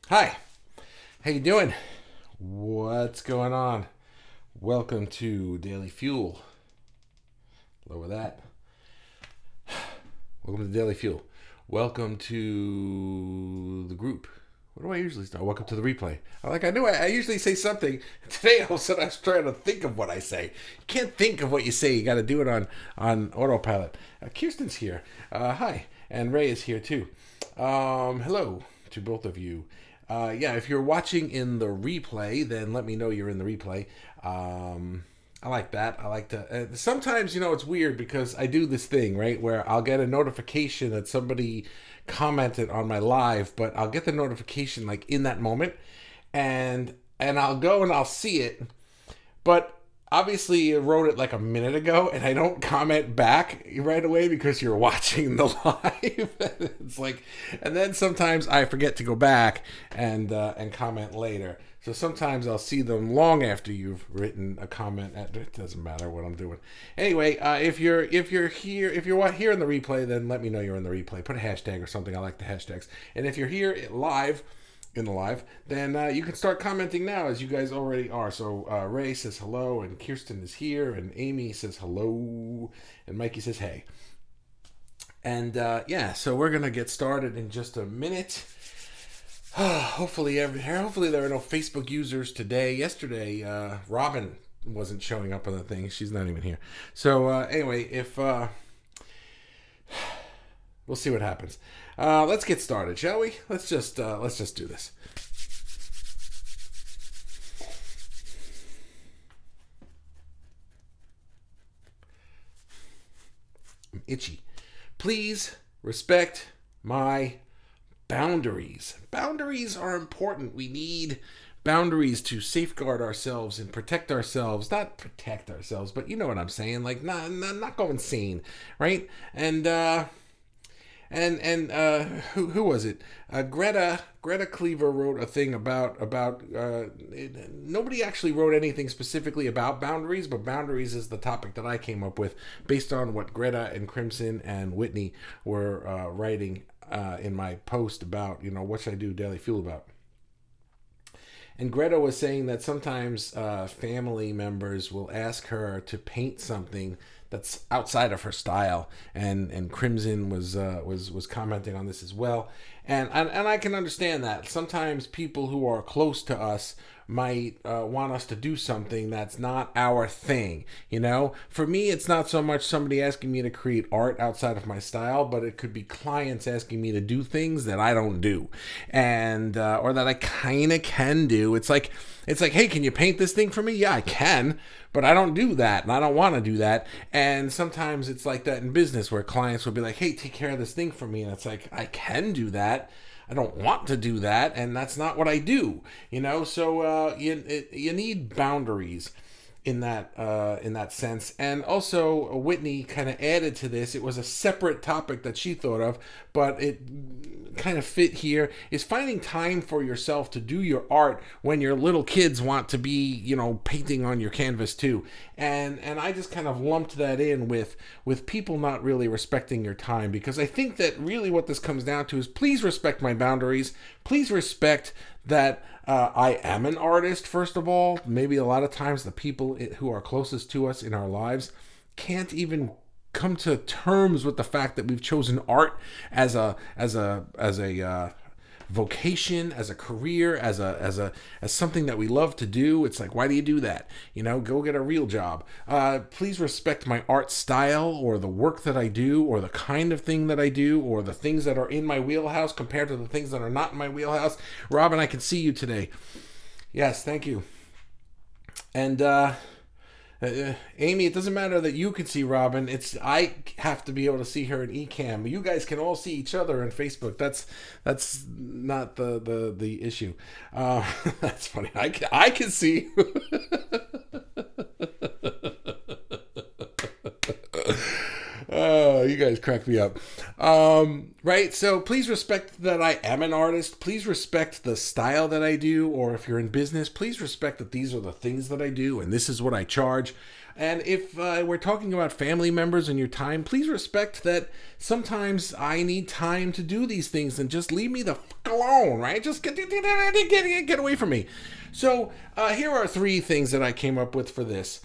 Hi, how you doing? What's going on? Welcome to Daily Fuel. Lower that. Welcome to Daily Fuel. Welcome to the group. What do I usually start? Welcome to the replay. I usually say something. Today, all of a sudden, I was trying to think of what I say. You can't think of what you say. You got to do it on autopilot. Kirsten's here. Hi. And Ray is here too. Hello to both of you. Yeah, if you're watching in the replay, then let me know you're in the replay. I like that. I like to. Sometimes, it's weird because I do this thing, right, where I'll get a notification that somebody commented on my live, but I'll get the notification like in that moment, and I'll go and I'll see it, but obviously you wrote it like a minute ago and I don't comment back right away because you're watching the live. It's like, and then sometimes I forget to go back and comment later. So sometimes I'll see them long after you've written a comment. It doesn't matter what I'm doing. Anyway, if you're here in the replay, then let me know you're in the replay. Put a hashtag or something. I like the hashtags. And if you're here live, then you can start commenting now, as you guys already are. So Ray says hello, and Kirsten is here, and Amy says hello, and Mikey says hey. And so we're gonna get started in just a minute. Hopefully there are no Facebook users today. Yesterday, Robin wasn't showing up on the thing. She's not even here. So anyway, if we'll see what happens. Let's get started, shall we? Let's just do this. I'm itchy. Please respect my boundaries. Boundaries are important. We need boundaries to safeguard ourselves and protect ourselves. Not protect ourselves, but you know what I'm saying. Like not go insane, right? And who was it? Greta Cleaver wrote a thing about nobody actually wrote anything specifically about boundaries, but boundaries is the topic that I came up with based on what Greta and Crimson and Whitney were writing in my post about what should I do Daily Fuel about. And Greta was saying that sometimes family members will ask her to paint something that's outside of her style, and Crimson was commenting on this as well, and I can understand that. Sometimes people who are close to us might want us to do something that's not our thing. For me, it's not so much somebody asking me to create art outside of my style, but it could be clients asking me to do things that I don't do, and or that I kind of can do. It's like, hey, can you paint this thing for me? Yeah, I can, but I don't do that, and I don't want to do that. And sometimes it's like that in business, where clients will be like, hey, take care of this thing for me, and it's like, I can do that, I don't want to do that, and that's not what I do. So you need boundaries in that sense. And also, Whitney kind of added to this. It was a separate topic that she thought of, but it kind of fit here, is finding time for yourself to do your art when your little kids want to be, painting on your canvas too. And I just kind of lumped that in with people not really respecting your time, because I think that really what this comes down to is, please respect my boundaries. Please respect that I am an artist, first of all. Maybe a lot of times the people who are closest to us in our lives can't even come to terms with the fact that we've chosen art as a vocation, as a career, as something that we love to do. It's like, why do you do that? Go get a real job. Please respect my art style, or the work that I do, or the kind of thing that I do, or the things that are in my wheelhouse compared to the things that are not in my wheelhouse. Robin, I can see you today. Yes, thank you. And Amy, it doesn't matter that you can see Robin. I have to be able to see her in Ecamm. You guys can all see each other on Facebook. That's not the issue. That's funny. I can see. Oh, you guys crack me up. Right? So please respect that I am an artist. Please respect the style that I do. Or if you're in business, please respect that these are the things that I do and this is what I charge. And if we're talking about family members and your time, please respect that sometimes I need time to do these things and just leave me the fuck alone, right? Just get away from me. So here are 3 things that I came up with for this.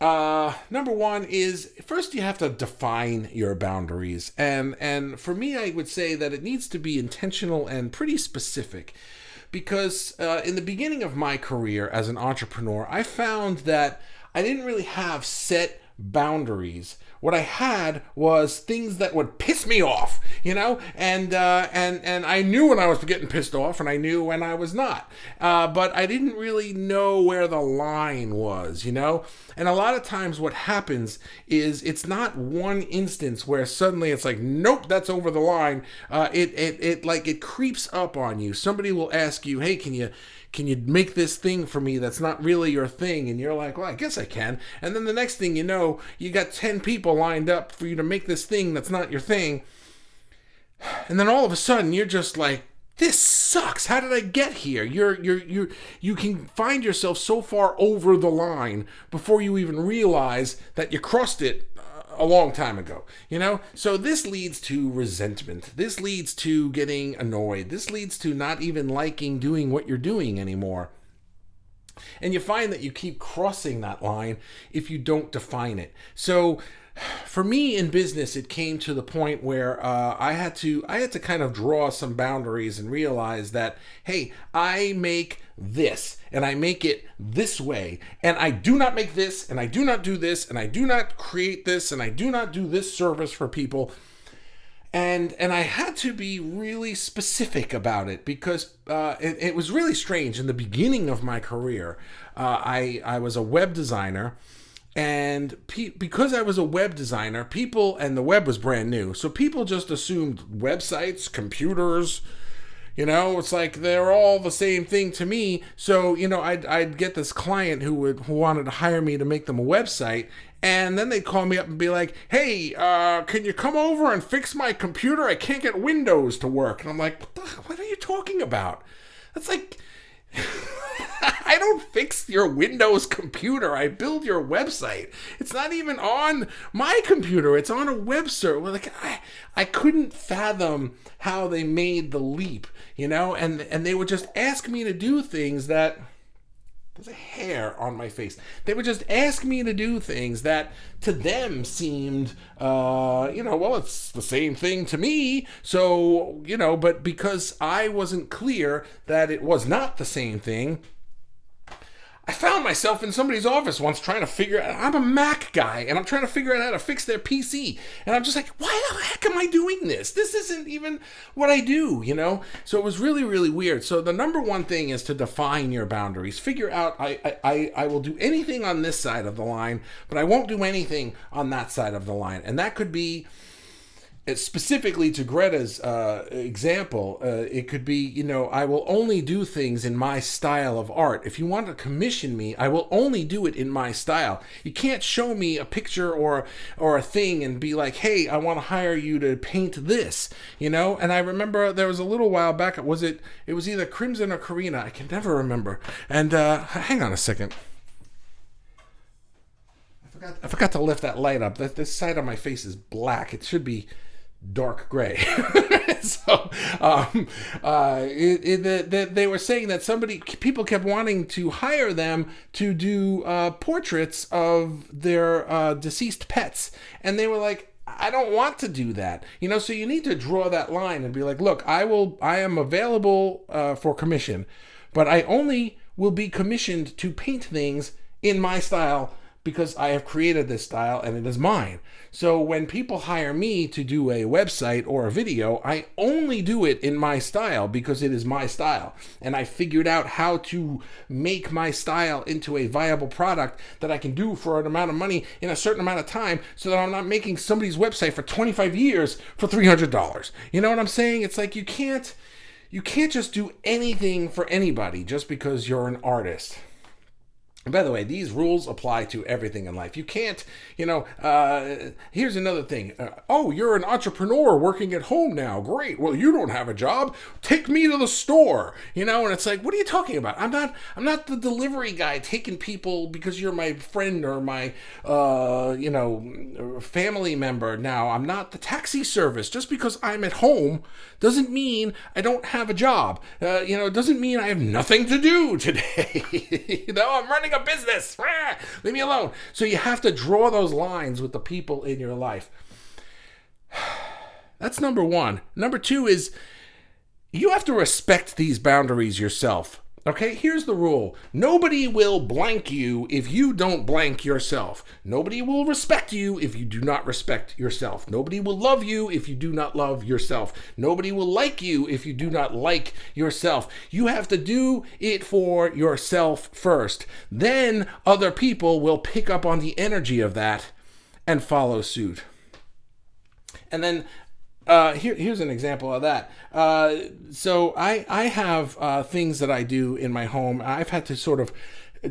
Number 1 is, first you have to define your boundaries. And for me, I would say that it needs to be intentional and pretty specific. Because in the beginning of my career as an entrepreneur, I found that I didn't really have set boundaries. What I had was things that would piss me off, and I knew when I was getting pissed off, and I knew when I was not. But I didn't really know where the line was, And a lot of times, what happens is it's not one instance where suddenly it's like, nope, that's over the line. It creeps up on you. Somebody will ask you, hey, can you make this thing for me that's not really your thing? And you're like, well, I guess I can. And then the next thing you know, you got 10 people lined up for you to make this thing that's not your thing. And then all of a sudden you're just like, this sucks. How did I get here? You can find yourself so far over the line before you even realize that you crossed it a long time ago, So this leads to resentment. This leads to getting annoyed. This leads to not even liking doing what you're doing anymore. And you find that you keep crossing that line if you don't define it. So for me in business, it came to the point where I had to kind of draw some boundaries and realize that, hey, I make this and I make it this way, and I do not make this, and I do not do this, and I do not create this, and I do not do this service for people. And I had to be really specific about it because it was really strange. In the beginning of my career, I was a web designer. And because I was a web designer, and the web was brand new, so people just assumed websites, computers, it's like they're all the same thing to me. So, I'd get this client who wanted to hire me to make them a website, and then they'd call me up and be like, hey, can you come over and fix my computer? I can't get Windows to work. And I'm like, what are you talking about? That's like... I don't fix your Windows computer. I build your website. It's not even on my computer. It's on a web server. Like I couldn't fathom how they made the leap, and they would just ask me to do things that... There's a hair on my face. They would just ask me to do things that to them seemed, well, it's the same thing to me. So, but because I wasn't clear that it was not the same thing, I found myself in somebody's office once trying to figure out, I'm a Mac guy, and I'm trying to figure out how to fix their PC. And I'm just like, why the heck am I doing this? This isn't even what I do, So it was really, really weird. So the number 1 thing is to define your boundaries. Figure out, I will do anything on this side of the line, but I won't do anything on that side of the line. And that could be... Specifically to Greta's example, it could be, I will only do things in my style of art. If you want to commission me, I will only do it in my style. You can't show me a picture or a thing and be like, hey, I want to hire you to paint this, And I remember there was a little while back, it was either Crimson or Karina, I can never remember. And hang on a second. I forgot to lift that light up. This side of my face is black. It should be dark gray. So they were saying that people kept wanting to hire them to do portraits of their deceased pets, and they were like, I don't want to do that, so you need to draw that line and be like, look, I am available for commission, but I only will be commissioned to paint things in my style because I have created this style and it is mine. So when people hire me to do a website or a video, I only do it in my style because it is my style. And I figured out how to make my style into a viable product that I can do for an amount of money in a certain amount of time so that I'm not making somebody's website for 25 years for $300. You know what I'm saying? It's like you can't just do anything for anybody just because you're an artist. And by the way, these rules apply to everything in life. You can't, here's another thing. Oh, you're an entrepreneur working at home now. Great. Well, you don't have a job. Take me to the store. And it's like, what are you talking about? I'm not the delivery guy taking people because you're my friend or my, family member now. I'm not the taxi service. Just because I'm at home doesn't mean I don't have a job. It doesn't mean I have nothing to do today. I'm running a business. Leave me alone. So you have to draw those lines with the people in your life. That's number one. Number two is you have to respect these boundaries yourself. Okay, here's the rule. Nobody will blank you if you don't blank yourself. Nobody will respect you if you do not respect yourself. Nobody will love you if you do not love yourself. Nobody will like you if you do not like yourself. You have to do it for yourself first. Then other people will pick up on the energy of that and follow suit. And then here's an example of that. So I have things that I do in my home. I've had to sort of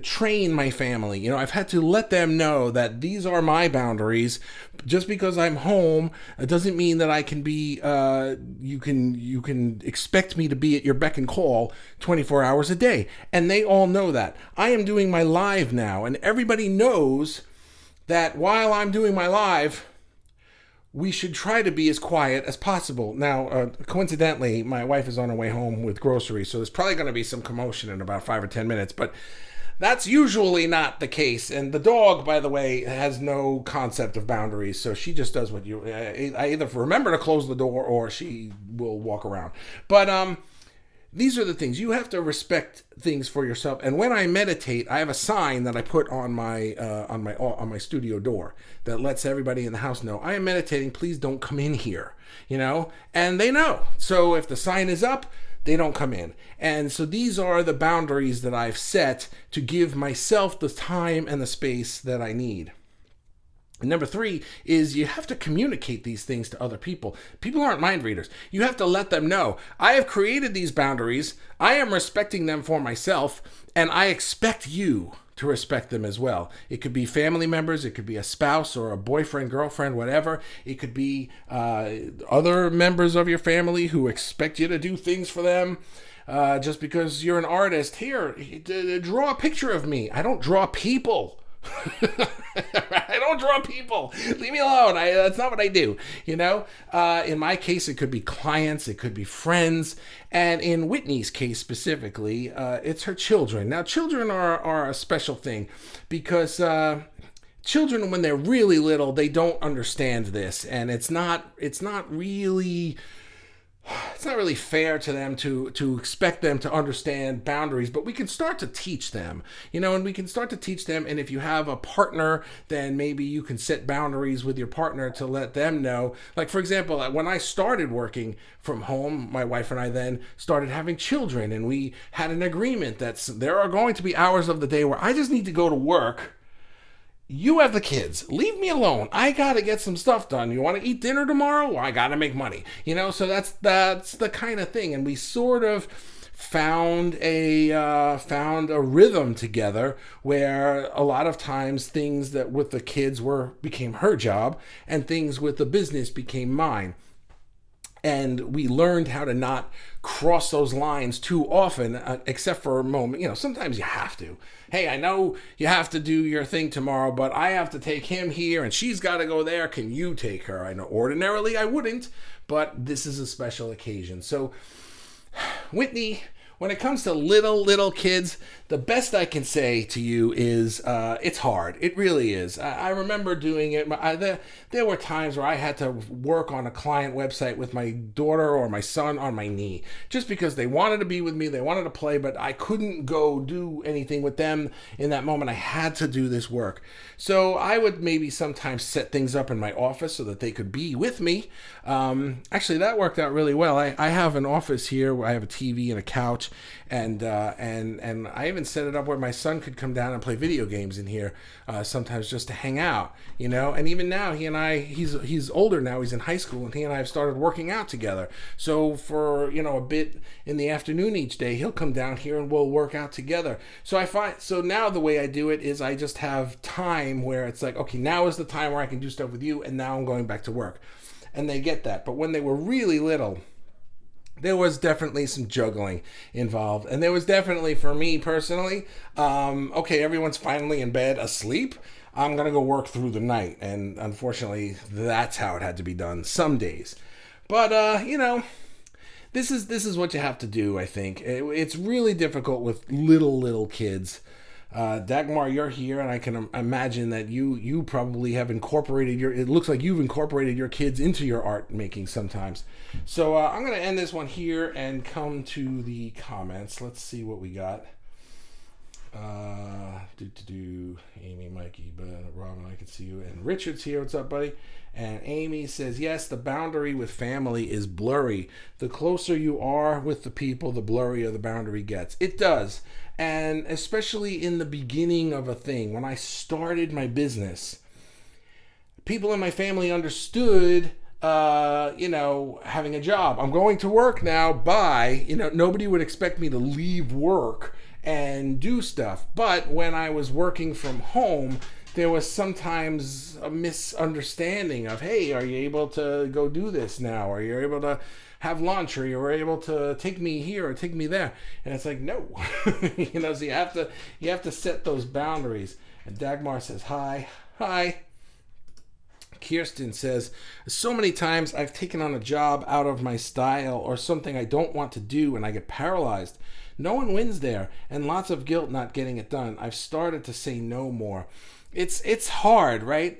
train my family. I've had to let them know that these are my boundaries. Just because I'm home, it doesn't mean that I can be. You can expect me to be at your beck and call 24 hours a day, and they all know that. I am doing my live now, and everybody knows that while I'm doing my live, we should try to be as quiet as possible. Now, coincidentally, my wife is on her way home with groceries, so there's probably going to be some commotion in about 5 or 10 minutes, but that's usually not the case. And the dog, by the way, has no concept of boundaries, so she just does what I either remember to close the door or she will walk around. But these are the things. You have to respect things for yourself. And when I meditate, I have a sign that I put on my studio door that lets everybody in the house know I am meditating. Please don't come in here. And they know. So if the sign is up, they don't come in. And so these are the boundaries that I've set to give myself the time and the space that I need. And number three is you have to communicate these things to other people. People aren't mind readers. You have to let them know, I have created these boundaries, I am respecting them for myself, and I expect you to respect them as well. It could be family members, it could be a spouse or a boyfriend, girlfriend, whatever. It could be other members of your family who expect you to do things for them. Just because you're an artist, here, draw a picture of me. I don't draw people. I don't draw people. Leave me alone. That's not what I do. In my case, it could be clients, it could be friends, and in Whitney's case specifically, it's her children. Now, children are a special thing because children, when they're really little, they don't understand this, and it's not really fair to them to expect them to understand boundaries, but we can start to teach them, and we can start to teach them. And if you have a partner, then maybe you can set boundaries with your partner to let them know. Like, for example, when I started working from home, my wife and I then started having children, and we had an agreement that there are going to be hours of the day where I just need to go to work. You have the kids. Leave me alone. I gotta get some stuff done. You want to eat dinner tomorrow? Well, I gotta make money. So that's the kind of thing. And we sort of found a rhythm together where a lot of times things that with the kids became her job, and things with the business became mine. And we learned how to not cross those lines too often, except for a moment. Sometimes you have to. Hey, I know you have to do your thing tomorrow, but I have to take him here, and she's got to go there. Can you take her? I know ordinarily I wouldn't, but this is a special occasion. So, Whitney, when it comes to little kids, the best I can say to you is it's hard. It really is. I remember doing it. There were times where I had to work on a client website with my daughter or my son on my knee, just because they wanted to be with me, they wanted to play, but I couldn't go do anything with them in that moment. I had to do this work. So I would maybe sometimes set things up in my office so that they could be with me. Actually, that worked out really well. I have an office here where I have a TV and a couch, couch, and I even set it up where my son could come down and play video games in here sometimes just to hang out, And even now, he's older now. He's in high school, and he and I have started working out together. So for a bit in the afternoon each day, he'll come down here and we'll work out together. So now the way I do it is I just have time where it's like, okay, now is the time where I can do stuff with you, and now I'm going back to work. And they get that. But when they were really little, there was definitely some juggling involved. And there was definitely, for me personally, okay, everyone's finally in bed asleep. I'm going to go work through the night. And unfortunately, that's how it had to be done some days. But, this is what you have to do, I think. It's really difficult with little kids. Dagmar, you're here, and I can imagine that you probably have incorporated it looks like you've incorporated your kids into your art making sometimes. So I'm going to end this one here and come to the comments. Let's see what we got. Amy, Mikey, but Robin, I can see you. And Richard's here. What's up, buddy? And Amy says, yes, the boundary with family is blurry. The closer you are with the people, the blurrier the boundary gets. It does. And especially in the beginning of a thing, when I started my business, people in my family understood, having a job. I'm going to work now. Bye. Nobody would expect me to leave work and do stuff. But when I was working from home, there was sometimes a misunderstanding of, hey, are you able to go do this now? Are you able to have lunch, or you were able to take me here or take me there? And it's like, no. So you have to set those boundaries. And Dagmar says, hi. Kirsten says, so many times I've taken on a job out of my style or something I don't want to do, and I get paralyzed. No one wins there, and lots of guilt not getting it done. I've started to say no more. It's hard, right?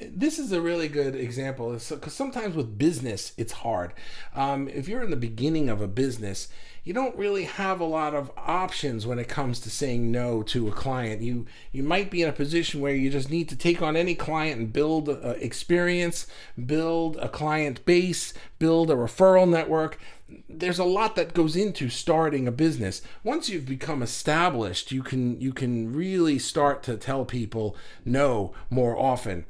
This is a really good example, because sometimes with business, it's hard. If you're in the beginning of a business, you don't really have a lot of options when it comes to saying no to a client. You might be in a position where you just need to take on any client and build experience, build a client base, build a referral network. There's a lot that goes into starting a business. Once you've become established, you can really start to tell people no more often.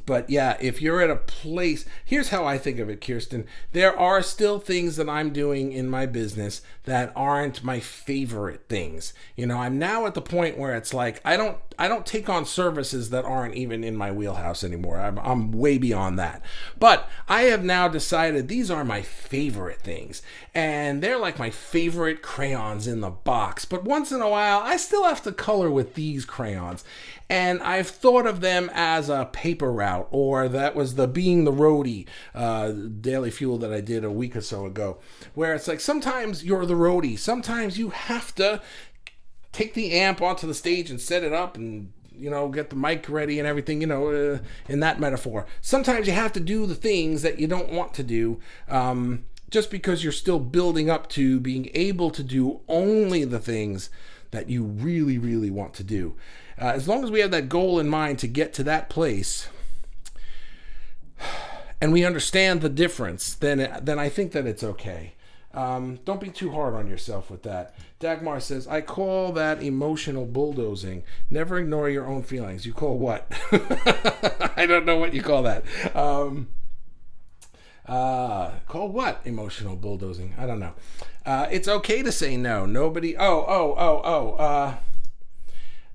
But yeah, if you're at a place, here's how I think of it, Kirsten. There are still things that I'm doing in my business that aren't my favorite things. I'm now at the point where it's like, I don't take on services that aren't even in my wheelhouse anymore. I'm way beyond that. But I have now decided these are my favorite things. And they're like my favorite crayons in the box. But once in a while, I still have to color with these crayons. And I've thought of them as a paper route, or that was the Being the Roadie Daily Fuel that I did a week or so ago, where it's like sometimes you're the roadie. Sometimes you have to take the amp onto the stage and set it up and get the mic ready and everything, in that metaphor. Sometimes you have to do the things that you don't want to do, just because you're still building up to being able to do only the things that you really, really want to do. As long as we have that goal in mind to get to that place, and we understand the difference, then I think that it's okay. Don't be too hard on yourself with that. Dagmar says, I call that emotional bulldozing. Never ignore your own feelings. You call what? I don't know what you call that. Call what? Emotional bulldozing. I don't know. It's okay to say no. Nobody.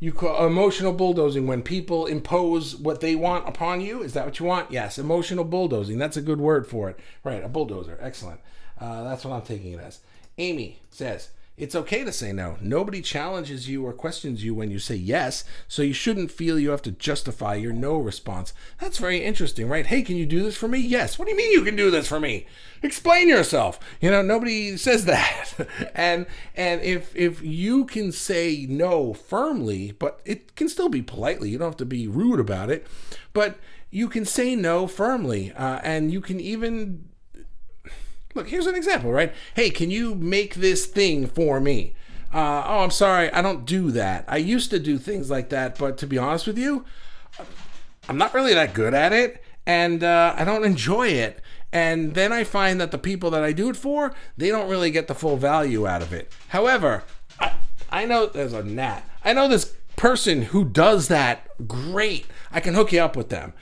You call emotional bulldozing when people impose what they want upon you? Is that what you want? Yes, emotional bulldozing. That's a good word for it. Right, a bulldozer. Excellent. That's what I'm taking it as. Amy says, it's okay to say no. Nobody challenges you or questions you when you say yes, so you shouldn't feel you have to justify your no response. That's very interesting, right? Hey, can you do this for me? Yes. What do you mean you can do this for me? Explain yourself. Nobody says that. and if you can say no firmly, but it can still be politely, you don't have to be rude about it, but you can say no firmly, and you can even... Look, here's an example, right? Hey, can you make this thing for me? Oh, I'm sorry, I don't do that. I used to do things like that, but to be honest with you, I'm not really that good at it, and I don't enjoy it. And then I find that the people that I do it for, they don't really get the full value out of it. However, I know there's a gnat. I know this person who does that great. I can hook you up with them.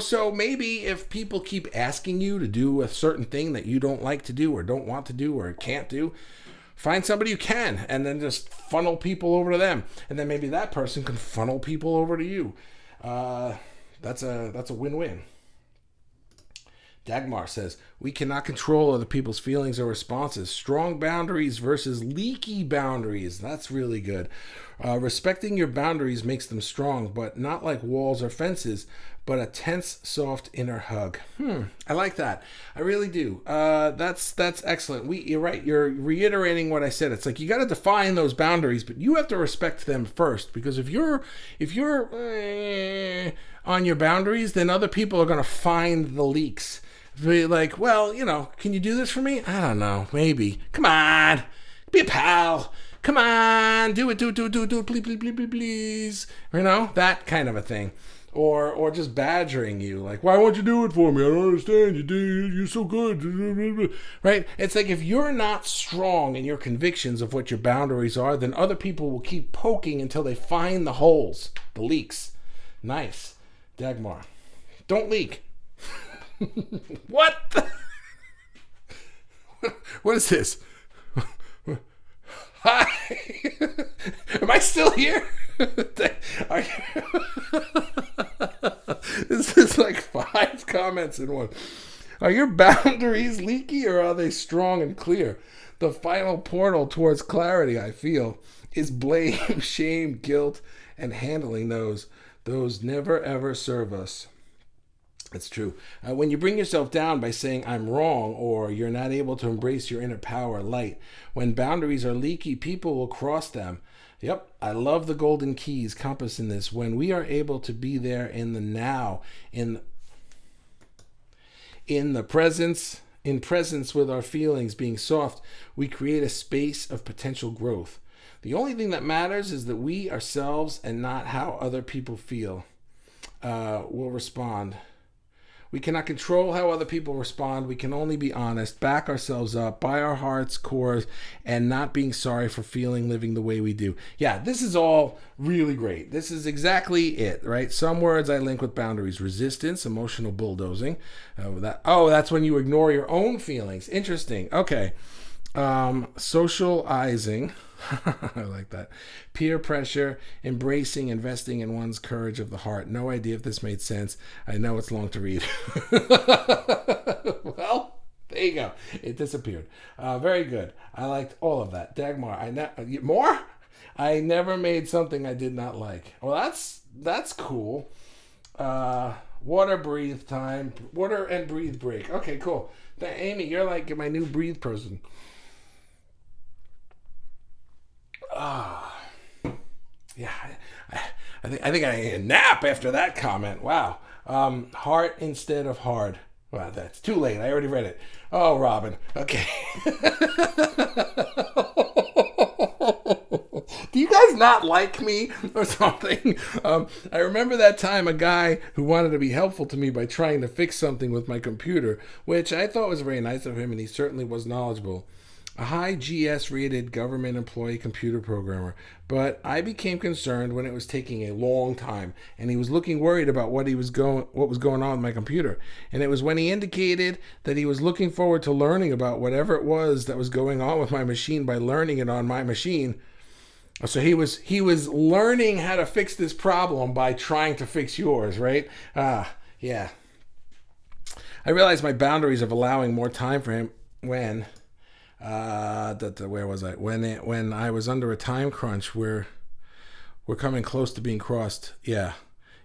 So maybe if people keep asking you to do a certain thing that you don't like to do or don't want to do or can't do, find somebody who can, and then just funnel people over to them. And then maybe that person can funnel people over to you. That's a win-win. Dagmar says, we cannot control other people's feelings or responses. Strong boundaries versus leaky boundaries. That's really good. Respecting your boundaries makes them strong, but not like walls or fences, but a tense, soft inner hug. I like that. I really do. That's excellent. You're right. You're reiterating what I said. It's like you got to define those boundaries, but you have to respect them first. Because if you're on your boundaries, then other people are going to find the leaks. Be like, well, can you do this for me? I don't know. Maybe. Come on. Be a pal. Come on. Do it. Please. That kind of a thing. Or just badgering you. Like, why won't you do it for me? I don't understand. You're so good. Right? It's like if you're not strong in your convictions of what your boundaries are, then other people will keep poking until they find the holes, the leaks. Nice. Dagmar. Don't leak. What? What is this? Hi. Am I still here? This is like 5 comments in one. Are your boundaries leaky or are they strong and clear? The final portal towards clarity, I feel, is blame, shame, guilt, and handling those. Those never ever serve us. It's true. When you bring yourself down by saying I'm wrong or you're not able to embrace your inner power light, when boundaries are leaky, people will cross them. Yep, I love the golden keys compass in this. When we are able to be there in the now, in the presence with our feelings being soft, we create a space of potential growth. The only thing that matters is that we ourselves and not how other people feel will respond. We cannot control how other people respond. We can only be honest, back ourselves up by our heart's cores, and not being sorry for living the way we do. Yeah, this is all really great. This is exactly it, right? Some words I link with boundaries. Resistance, emotional bulldozing. That's when you ignore your own feelings. Interesting. Okay. Socializing. I like that. Peer pressure, embracing, investing in one's courage of the heart. No idea if this made sense. I know it's long to read. Well, there you go. It disappeared. Very good. I liked all of that. Dagmar, more? I never made something I did not like. Well, that's cool. Water breathe time. Water and breathe break. Okay, cool. Amy, you're like my new breathe person. Yeah, I think I need a nap after that comment. Wow. Heart instead of hard. Well, that's too late. I already read it. Oh, Robin. Okay. Do you guys not like me or something? I remember that time a guy who wanted to be helpful to me by trying to fix something with my computer, which I thought was very nice of him, and he certainly was knowledgeable. A high GS rated government employee computer programmer, but I became concerned when it was taking a long time and he was looking worried about what was going on with my computer. And it was when he indicated that he was looking forward to learning about whatever it was that was going on with my machine by learning it on my machine. So he was learning how to fix this problem by trying to fix yours, right? Yeah. I realized my boundaries of allowing more time for him when where was I? When I was under a time crunch where we're coming close to being crossed. Yeah.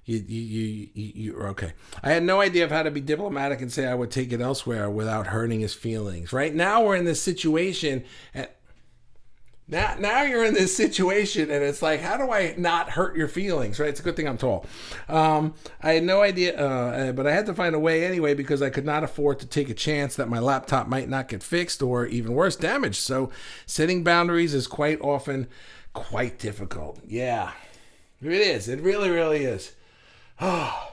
You're okay. I had no idea of how to be diplomatic and say I would take it elsewhere without hurting his feelings. Right now we're in this situation and now you're in this situation and it's like, how do I not hurt your feelings, right? It's a good thing I'm tall. I had no idea, but I had to find a way anyway because I could not afford to take a chance that my laptop might not get fixed or even worse, damaged. So setting boundaries is quite often quite difficult. Yeah, it is. It really, really is. Oh,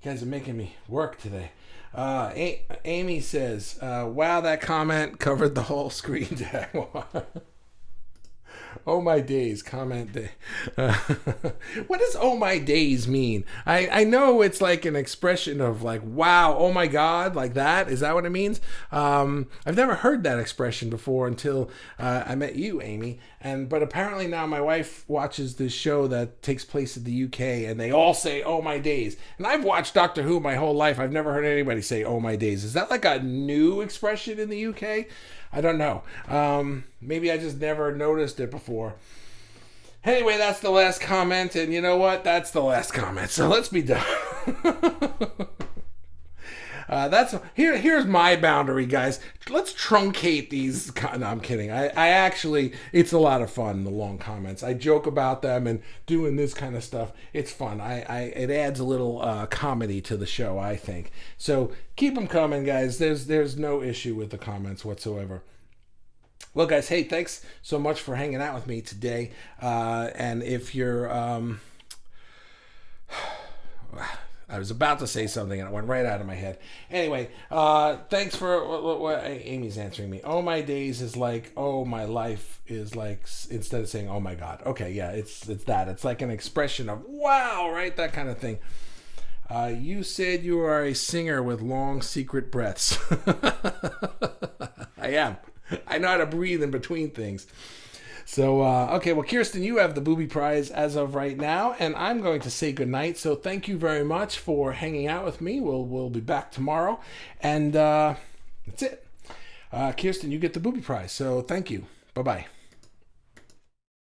you guys are making me work today. Amy says, wow, that comment covered the whole screen tag. Oh my days, comment day. What does oh my days mean? I know it's like an expression of like, wow, oh my God, like that. Is that what it means? I've never heard that expression before until I met you, Amy. But apparently now my wife watches this show that takes place in the UK and they all say, oh my days. And I've watched Doctor Who my whole life. I've never heard anybody say, oh my days. Is that like a new expression in the UK? I don't know. Maybe I just never noticed it before. Anyway, that's the last comment, and you know what? That's the last comment. So let's be done. Here's my boundary, guys. Let's truncate these. No, I'm kidding. I actually, it's a lot of fun. The long comments. I joke about them and doing this kind of stuff. It's fun. It adds a little comedy to the show, I think. So keep them coming, guys. There's no issue with the comments whatsoever. Well, guys, hey, thanks so much for hanging out with me today. And if you're, I was about to say something and it went right out of my head. Anyway, thanks for what Amy's answering me. Oh my days is like, oh my life is like, instead of saying, oh my God. Okay, yeah, it's that. It's like an expression of wow, right? That kind of thing. You said you are a singer with long secret breaths. I am. I know how to breathe in between things. So, okay, well, Kirsten, you have the booby prize as of right now, and I'm going to say goodnight. So thank you very much for hanging out with me. We'll be back tomorrow, and that's it. Kirsten, you get the booby prize. So thank you. Bye-bye.